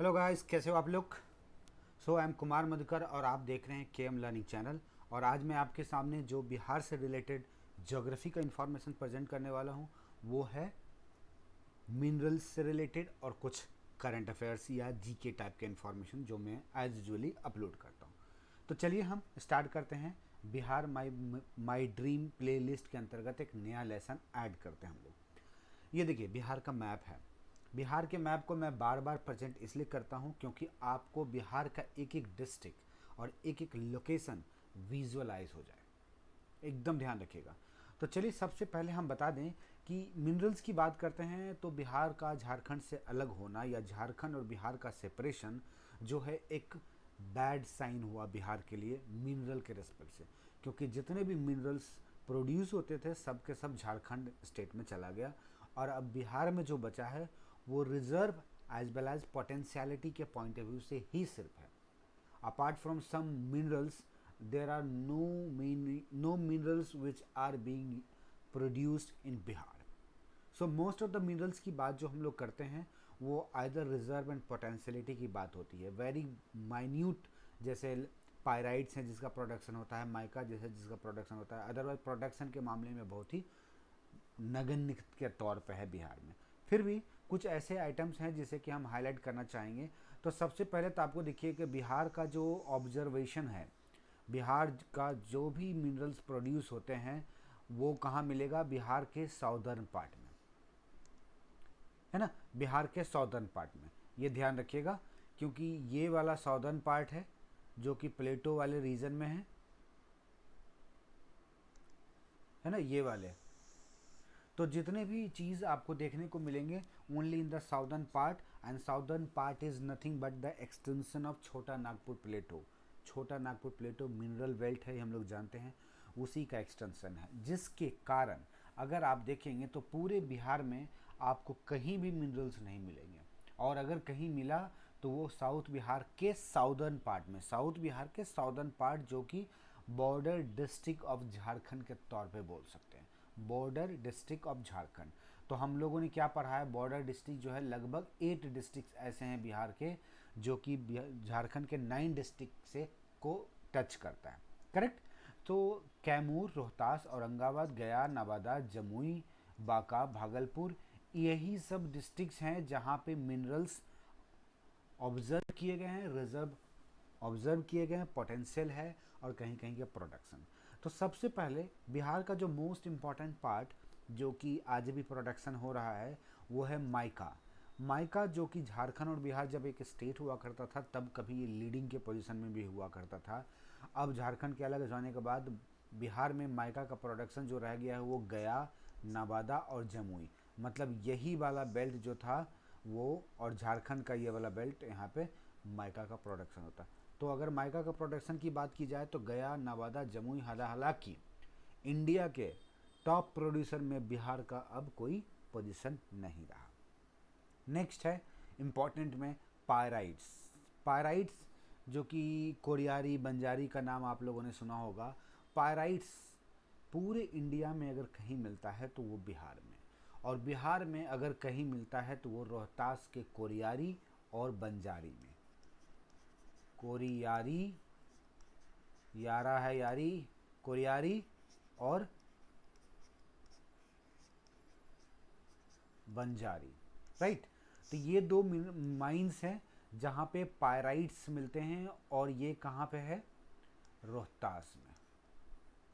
Hello guys, कैसे हो आप लोग। आई एम कुमार मधुकर और आप देख रहे हैं के एम लर्निंग चैनल। और आज मैं आपके सामने जो बिहार से रिलेटेड ज्योग्राफी का इन्फॉर्मेशन प्रेजेंट करने वाला हूँ वो है मिनरल्स से रिलेटेड और कुछ करंट अफेयर्स या जीके टाइप के इन्फॉर्मेशन जो मैं एज यूजुअली अपलोड करता हूँ। तो चलिए हम स्टार्ट करते हैं। बिहार माई ड्रीम प्लेलिस्ट के अंतर्गत एक नया लेसन ऐड करते हैं हम लोग। ये देखिए बिहार का मैप है। बिहार के मैप को मैं बार बार प्रेजेंट इसलिए करता हूँ क्योंकि आपको बिहार का एक एक डिस्ट्रिक्ट और एक एक लोकेशन विजुअलाइज हो जाए। एकदम ध्यान रखिएगा। तो चलिए सबसे पहले हम बता दें कि मिनरल्स की बात करते हैं तो बिहार का झारखंड से अलग होना या झारखंड और बिहार का सेपरेशन जो है एक बैड साइन हुआ बिहार के लिए मिनरल के रेस्पेक्ट से, क्योंकि जितने भी मिनरल्स प्रोड्यूस होते थे सब के सब झारखंड स्टेट में चला गया और अब बिहार में जो बचा है वो reserve as well as potentiality के पॉइंट ऑफ व्यू से ही सिर्फ है। Apart from some minerals there are no minerals which are being produced in Bihar. So most of the minerals की बात जो हम लोग करते हैं वो either reserve and potentiality की बात होती है। वेरी माइन्यूट जैसे पायराइट्स हैं जिसका प्रोडक्शन होता है, माइका जैसे जिसका प्रोडक्शन होता है, अदरवाइज प्रोडक्शन के मामले में बहुत ही नगण्य के तौर पे है बिहार में। फिर भी कुछ ऐसे आइटम्स हैं जिसे कि हम हाईलाइट करना चाहेंगे। तो सबसे पहले तो आपको देखिए कि बिहार का जो ऑब्जर्वेशन है, बिहार का जो भी मिनरल्स प्रोड्यूस होते हैं वो कहाँ मिलेगा, बिहार के साउदर्न पार्ट में, है ना। बिहार के साउदर्न पार्ट में ये ध्यान रखिएगा क्योंकि ये वाला साउदर्न पार्ट है जो कि प्लेटो वाले रीजन में है ना, ये वाले। तो जितने भी चीज़ आपको देखने को मिलेंगे only in the southern part, and southern part is nothing but the extension of छोटा नागपुर प्लेटो। छोटा नागपुर प्लेटो मिनरल बेल्ट है, हम लोग जानते हैं, उसी का एक्सटेंशन है, जिसके कारण अगर आप देखेंगे तो पूरे बिहार में आपको कहीं भी मिनरल्स नहीं मिलेंगे। और अगर कहीं मिला तो वो साउथ बिहार के साउदर्न पार्ट में, साउथ बिहार के साउदर्न पार्ट जो कि बॉर्डर डिस्ट्रिक्ट ऑफ झारखंड के तौर पे बोल सकते हैं, बॉर्डर डिस्ट्रिक्ट ऑफ झारखंड। तो हम लोगों ने क्या पढ़ा है, बॉर्डर डिस्ट्रिक्ट जो है लगभग 8 डिस्ट्रिक्ट ऐसे हैं बिहार के जो कि झारखंड के 9 डिस्ट्रिक्ट से को टच करता है, करेक्ट। तो कैमूर, रोहतास, औरंगाबाद, गया, नवादा, जमुई, बांका, भागलपुर, यही सब डिस्ट्रिक्ट्स हैं जहाँ पे मिनरल्स ऑब्जर्व किए गए हैं, रिजर्व ऑब्जर्व किए गए हैं, पोटेंशियल है और कहीं कहीं के प्रोडक्शन। तो सबसे पहले बिहार का जो मोस्ट इम्पॉर्टेंट पार्ट जो कि आज भी प्रोडक्शन हो रहा है वो है माइका। माइका जो कि झारखंड और बिहार जब एक स्टेट हुआ करता था तब कभी ये लीडिंग के पोजीशन में भी हुआ करता था। अब झारखंड के अलग जाने के बाद बिहार में माइका का प्रोडक्शन जो रह गया है वो गया, नवादा और जमुई, मतलब यही वाला बेल्ट जो था वो, और झारखंड का ये वाला बेल्ट, यहाँ पे माइका का प्रोडक्शन होता है। तो अगर माइका का प्रोडक्शन की बात की जाए तो गया, नवादा, जमुई, हालांकि इंडिया के टॉप प्रोड्यूसर में बिहार का अब कोई पोजीशन नहीं रहा। नेक्स्ट है इम्पोर्टेंट में पायराइट्स। पायराइट्स जो कि कोरियारी, बंजारी का नाम आप लोगों ने सुना होगा। पायराइट्स पूरे इंडिया में अगर कहीं मिलता है तो वो बिहार में, और बिहार में अगर कहीं मिलता है तो वो रोहतास के कोरियारी और बंजारी में। कोरियारी, यारा है यारी, कोरियारी और बंजारी, राइट। तो ये दो माइंस हैं जहाँ पे पायराइट्स मिलते हैं और ये कहाँ पे है, रोहतास में,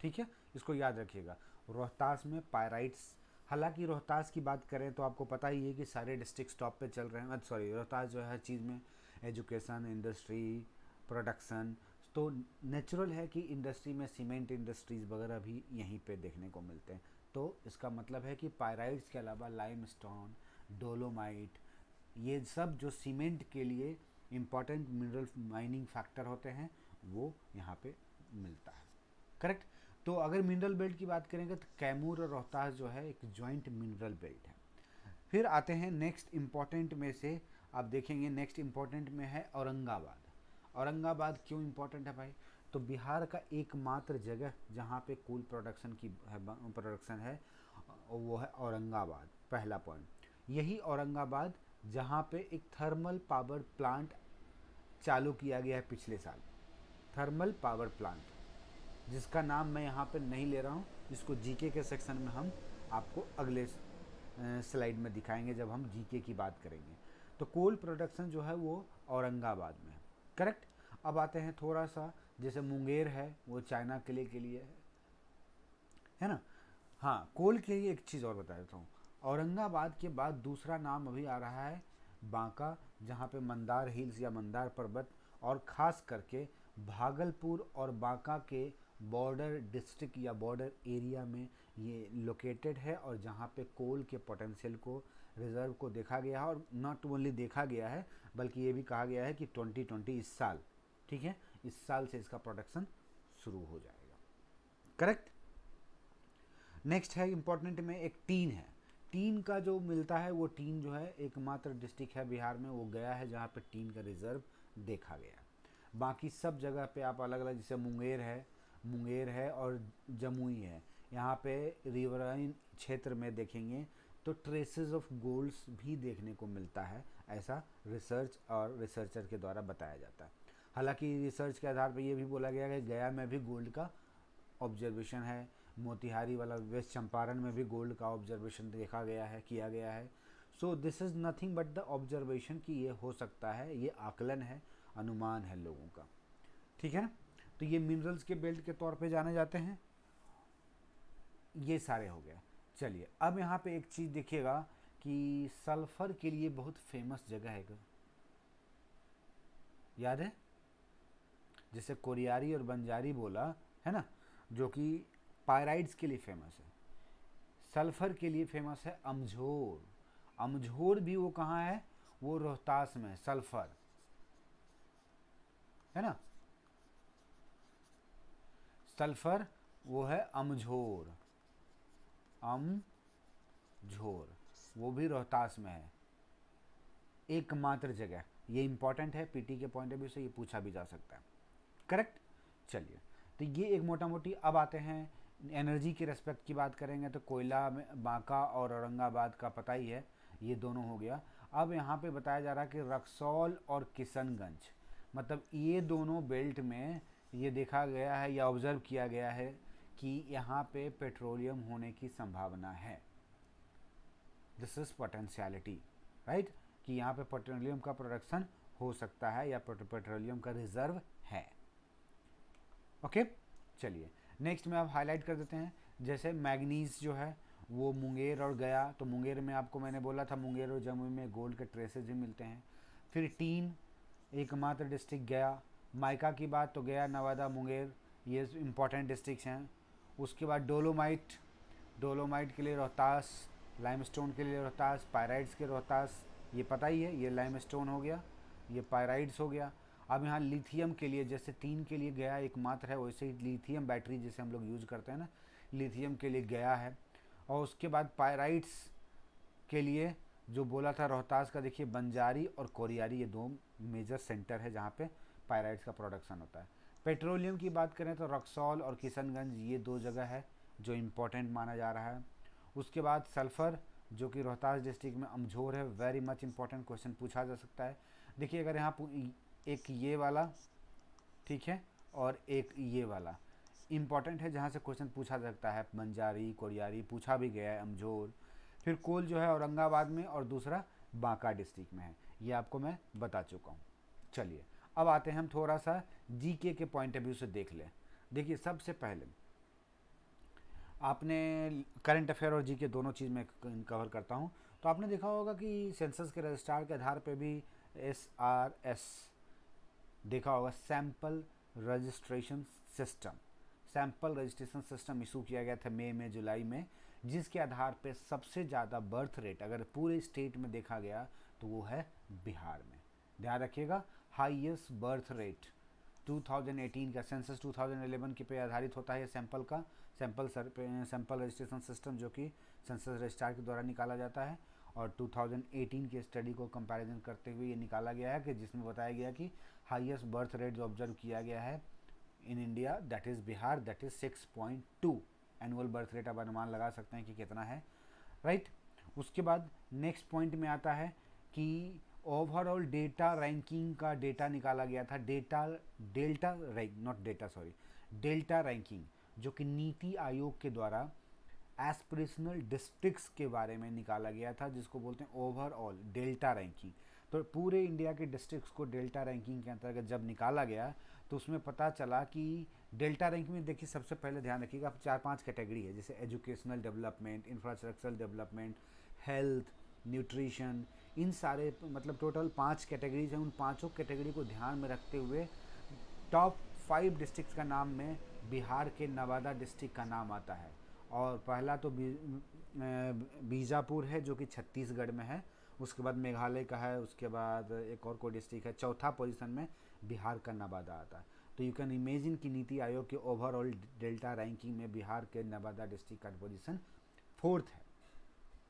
ठीक है, इसको याद रखिएगा, रोहतास में पायराइट्स। हालांकि रोहतास की बात करें तो आपको पता ही है कि सारे डिस्ट्रिक्ट टॉप पे चल रहे हैं, सॉरी रोहतास जो है हर चीज़ में, एजुकेशन, इंडस्ट्री, प्रोडक्शन। तो नेचुरल है कि इंडस्ट्री में सीमेंट इंडस्ट्रीज़ वगैरह भी यहीं पे देखने को मिलते हैं। तो इसका मतलब है कि पायराइट्स के अलावा लाइमस्टोन, डोलोमाइट, ये सब जो सीमेंट के लिए इम्पॉर्टेंट मिनरल माइनिंग फैक्टर होते हैं वो यहाँ पे मिलता है, करेक्ट। तो अगर मिनरल बेल्ट की बात करेंगे तो कैमूर और रोहतास जो है एक जॉइंट मिनरल बेल्ट है। फिर आते हैं नेक्स्ट इम्पॉर्टेंट में से, आप देखेंगे नेक्स्ट इम्पॉर्टेंट में है औरंगाबाद। औरंगाबाद क्यों इम्पोर्टेंट है भाई, तो बिहार का एकमात्र जगह जहाँ पे कूल प्रोडक्शन की प्रोडक्शन है वो है औरंगाबाद, पहला पॉइंट। यही औरंगाबाद जहाँ पे एक थर्मल पावर प्लांट चालू किया गया है पिछले साल, थर्मल पावर प्लांट, जिसका नाम मैं यहाँ पे नहीं ले रहा हूँ, जिसको जीके के सेक्शन में हम आपको अगले स्लाइड में दिखाएंगे जब हम जीके की बात करेंगे। तो कोल प्रोडक्शन जो है वो औरंगाबाद में है, करेक्ट। अब आते हैं थोड़ा सा, जैसे मुंगेर है वो चाइना किले के लिए है ना। हाँ, कोल के लिए एक चीज़ और बता देता हूँ, औरंगाबाद के बाद दूसरा नाम अभी आ रहा है बांका, जहाँ पे मंदार हिल्स या मंदार पर्वत और ख़ास करके भागलपुर और बांका के बॉर्डर डिस्ट्रिक्ट या बॉर्डर एरिया में ये लोकेटेड है, और जहाँ पे कोल के पोटेंशियल को, रिजर्व को देखा गया है। और नॉट ओनली देखा गया है बल्कि ये भी कहा गया है कि 2020 इस साल, ठीक है, इस साल से इसका प्रोडक्शन शुरू हो जाएगा, करेक्ट। नेक्स्ट है इम्पोर्टेंट में एक टीन है, टीन का जो मिलता है वो टीन जो है एकमात्र डिस्ट्रिक्ट है बिहार में, वो गया है जहाँ पे टीन का रिजर्व देखा गया। बाकी सब जगह पे आप अलग अलग, जैसे मुंगेर है और जमुई है, यहाँ पे रिवराइन क्षेत्र में देखेंगे तो ट्रेसेस ऑफ गोल्ड्स भी देखने को मिलता है, ऐसा रिसर्च और रिसर्चर के द्वारा बताया जाता है। हालांकि रिसर्च के आधार पर यह भी बोला गया है कि गया में भी गोल्ड का ऑब्जर्वेशन है, मोतिहारी वाला वेस्ट चंपारण में भी गोल्ड का ऑब्जर्वेशन देखा गया है, किया गया है। So this is nothing but the observation कि ये हो सकता है, ये आकलन है, अनुमान है लोगों का, ठीक है ना। तो ये मिनरल्स के बेल्ट के तौर पे जाने जाते हैं, ये सारे हो गए। चलिए अब यहाँ पे एक चीज़ देखिएगा कि सल्फर के लिए बहुत फेमस जगह है, याद है, जैसे कोरियारी और बंजारी बोला है ना, जो कि पायराइड्स के लिए फेमस है। सल्फर के लिए फेमस है अमझोर, अमझोर भी वो कहाँ है, वो रोहतास में है, सल्फर है ना, सल्फर वो है अमझोर, अमझोर वो भी रोहतास में है, एकमात्र जगह। ये इंपॉर्टेंट है, पीटी के पॉइंट ऑफ व्यू से ये पूछा भी जा सकता है, करेक्ट। चलिए तो ये एक मोटा मोटी। अब आते हैं एनर्जी के रेस्पेक्ट की बात करेंगे तो कोयला में बांका और औरंगाबाद का पता ही है, ये दोनों हो गया। अब यहाँ पे बताया जा रहा है कि रक्सौल और किशनगंज, मतलब ये दोनों बेल्ट में ये देखा गया है या ऑब्जर्व किया गया है कि यहाँ पे पेट्रोलियम होने की संभावना है। दिस इज पोटेंशियलिटी, राइट, कि यहाँ पे पेट्रोलियम का प्रोडक्शन हो सकता है या पेट्रोलियम का रिजर्व है। ओके चलिए नेक्स्ट में आप हाईलाइट कर देते हैं, जैसे मैग्नीज जो है वो मुंगेर और गया, तो मुंगेर में आपको मैंने बोला था मुंगेर और जमुई में गोल्ड के ट्रेसेस भी मिलते हैं। फिर टीन एकमात्र डिस्ट्रिक्ट गया, माइका की बात तो गया, नवादा, मुंगेर ये इंपॉर्टेंट डिस्ट्रिक्ट हैं। उसके बाद डोलोमाइट, डोलोमाइट के लिए रोहतास, लाइमस्टोन के लिए रोहतास, पायराइड्स के रोहतास, ये पता ही है, ये लाइमस्टोन हो गया, ये पायराइड्स हो गया। अब यहाँ लिथियम के लिए, जैसे टीन के लिए गया एकमात्र है, वैसे ही लिथियम बैटरी जैसे हम लोग यूज़ करते हैं ना, लिथियम के लिए गया है। और उसके बाद पायराइड्स के लिए जो बोला था रोहतास का, देखिए बंजारी और कोरियारी ये दो मेजर सेंटर है जहाँ पे पायराइड्स का प्रोडक्शन होता है। पेट्रोलियम की बात करें तो रक्सौल और किशनगंज ये दो जगह है जो इम्पोर्टेंट माना जा रहा है। उसके बाद सल्फ़र जो कि रोहतास डिस्ट्रिक्ट में अमझोर है, वेरी मच इंपॉर्टेंट क्वेश्चन पूछा जा सकता है। देखिए अगर यहाँ एक ये वाला, ठीक है, और एक ये वाला इम्पॉर्टेंट है जहाँ से क्वेश्चन पूछा जा सकता है, बंजारी कोरियारी पूछा भी गया है, अमझोर। फिर कोल जो है औरंगाबाद में और दूसरा बांका डिस्ट्रिक्ट में है, ये आपको मैं बता चुका हूँ। चलिए अब आते हैं हम थोड़ा सा जीके के पॉइंट ऑफ व्यू से देख लें। देखिए सबसे पहले आपने करंट अफेयर और जीके दोनों चीज़ में कवर करता हूँ, तो आपने देखा होगा कि सेंसस के रजिस्ट्रार के आधार पे भी SRS देखा होगा, sample registration system, sample registration system issue किया गया था मई में जुलाई में, जिसके आधार पे सबसे ज़्यादा बर्थ रेट अगर पूरे स्टेट में देखा गया तो वो है बिहार में। ध्यान रखिएगा, हाईएस्ट बर्थ रेट 2018 का, सेंसस 2011 के पे आधारित होता है सैंपल का, सैंपल रजिस्ट्रेशन सिस्टम जो कि सेंसस रजिस्ट्रार के द्वारा निकाला जाता है। और 2018 के स्टडी को कंपैरिजन करते हुए ये निकाला गया है कि जिसमें बताया गया कि हाईएस्ट बर्थ रेट जो ऑब्जर्व किया गया है in India that is Bihar, that is 6.2 annual birth rate. आप अनुमान लगा सकते हैं कि कितना है, राइट। उसके बाद नेक्स्ट पॉइंट में आता है कि ओवरऑल डेटा रैंकिंग का डेटा निकाला गया था, delta rank not data sorry delta ranking, जो कि नीति आयोग के द्वारा एस्पिरेशनल डिस्ट्रिक्ट्स के बारे में निकाला गया था, जिसको बोलते हैं ओवरऑल डेल्टा रैंकिंग। तो पूरे इंडिया के डिस्ट्रिक्ट्स को डेल्टा रैंकिंग के अंतर्गत जब निकाला गया तो उसमें पता चला कि डेल्टा रैंकिंग में देखिए सबसे पहले ध्यान रखिएगा 4-5 कैटेगरी है, जैसे educational development, infrastructural development, health, nutrition, इन सारे मतलब टोटल 5 कैटेगरीज हैं। उन पाँचों कैटेगरी को ध्यान में रखते हुए टॉप 5 डिस्ट्रिक्ट्स का नाम में बिहार के नवादा डिस्ट्रिक्ट का नाम आता है। और पहला तो बीजापुर है जो कि छत्तीसगढ़ में है, उसके बाद मेघालय का है, उसके बाद एक और कोई डिस्ट्रिक्ट है, चौथा पोजीशन में बिहार का नवादा आता है। तो यू कैन इमेजिन कि नीति आयोग के ओवरऑल डेल्टा रैंकिंग में बिहार के नवादा डिस्ट्रिक्ट का पोजीशन 4th है।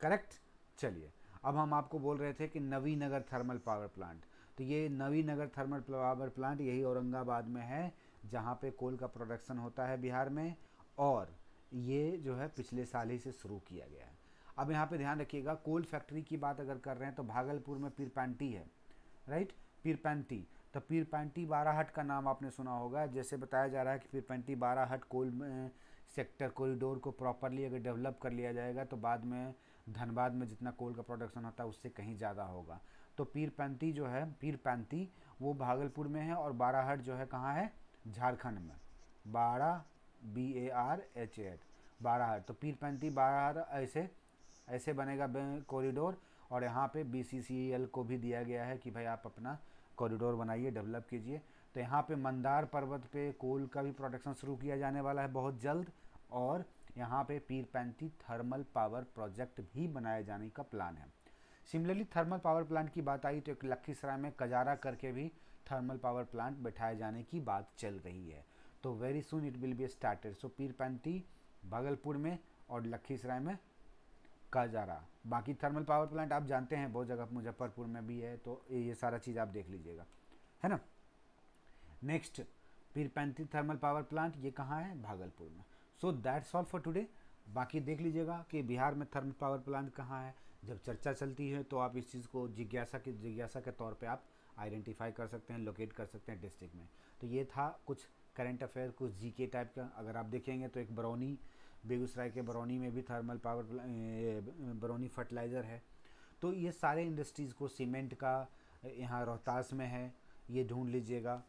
करेक्ट। चलिए, अब हम आपको बोल रहे थे कि नवीनगर थर्मल पावर प्लांट। तो ये नवीनगर थर्मल पावर प्लांट यही औरंगाबाद में है, जहाँ पे कोल का प्रोडक्शन होता है बिहार में, और ये जो है पिछले साल ही से शुरू किया गया है। अब यहाँ पे ध्यान रखिएगा, कोल फैक्ट्री की बात अगर कर रहे हैं तो भागलपुर में पीरपैंती है, राइट, पीरपैंती। तो पीरपैंती बाराहट का नाम आपने सुना होगा। जैसे बताया जा रहा है कि पीरपैंती बाराहट कोल सेक्टर कॉरिडोर को प्रॉपरली अगर डेवलप कर लिया जाएगा तो बाद में धनबाद में जितना कोल का प्रोडक्शन होता है उससे कहीं ज़्यादा होगा। तो पीरपैंती जो है, पीरपैंती वो भागलपुर में है, और बाराहट जो है कहाँ है, झारखंड में। BARHAT बाराहट। तो पीरपैंती बाराहट ऐसे ऐसे बनेगा कॉरिडोर, और यहाँ पे BCCL को भी दिया गया है कि भाई आप अपना कॉरिडोर बनाइए, डेवलप कीजिए। तो यहाँ पे मंदार पर्वत पे कोल का भी प्रोडक्शन शुरू किया जाने वाला है बहुत जल्द, और यहाँ पे पीरपैंती थर्मल पावर प्रोजेक्ट भी बनाए जाने का प्लान है। सिमिलरली थर्मल पावर प्लांट की बात आई तो एक लखीसराय में कजारा करके भी थर्मल पावर प्लांट बैठाए जाने की बात चल रही है। तो very soon it will be started. So Pirpainti Bhagalpur में और लखीसराय में कजारा। बाकी थर्मल पावर प्लांट आप जानते हैं बहुत जगह, मुजफ्फरपुर में भी है, तो ये सारा चीज़ आप देख लीजिएगा, है ना। Next, Pirpainti thermal power plant ये कहाँ है, भागलपुर में। So that's all for today. बाकी देख लीजिएगा कि बिहार में थर्मल पावर प्लांट कहाँ है। जब चर्चा चलती है तो आप इस चीज़ को जिज्ञासा के तौर पे आप आइडेंटिफाई कर सकते हैं, लोकेट कर सकते हैं डिस्ट्रिक्ट में। तो ये था कुछ करंट अफेयर, कुछ जीके टाइप का। अगर आप देखेंगे तो एक बरौनी, बेगूसराय के बरौनी में भी थर्मल पावर बरौनी फर्टिलाइज़र है। तो ये सारे इंडस्ट्रीज़ को, सीमेंट का यहाँ रोहतास में है, ये ढूंढ लीजिएगा।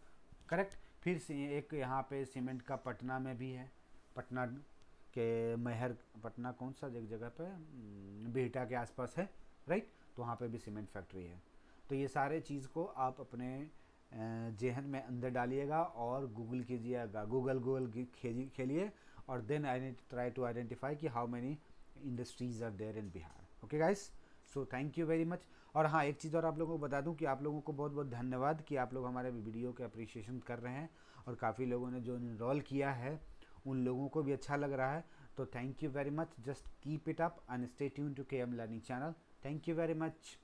करेक्ट। फिर से एक यहाँ पे सीमेंट का पटना में भी है, पटना के महर, पटना कौन सा जगह पे, बिहटा के आसपास है, राइट। तो वहाँ पे भी सीमेंट फैक्ट्री है। तो ये सारे चीज़ को आप अपने जेहन में अंदर डालिएगा और गूगल कीजिएगा, गूगल खेलिए, और देन ट्राई टू आइडेंटिफाई कि how many industries are there in Bihar. Okay guys, so thank you very much. और हाँ, एक चीज़ और आप लोगों को बता दूं कि आप लोगों को बहुत बहुत धन्यवाद कि आप लोग हमारे वीडियो के अप्रिशिएशन कर रहे हैं, और काफ़ी लोगों ने जो इनरोल किया है उन लोगों को भी अच्छा लग रहा है। तो thank you very much. Just keep it up and stay tune to KM learning channel. Thank you very much.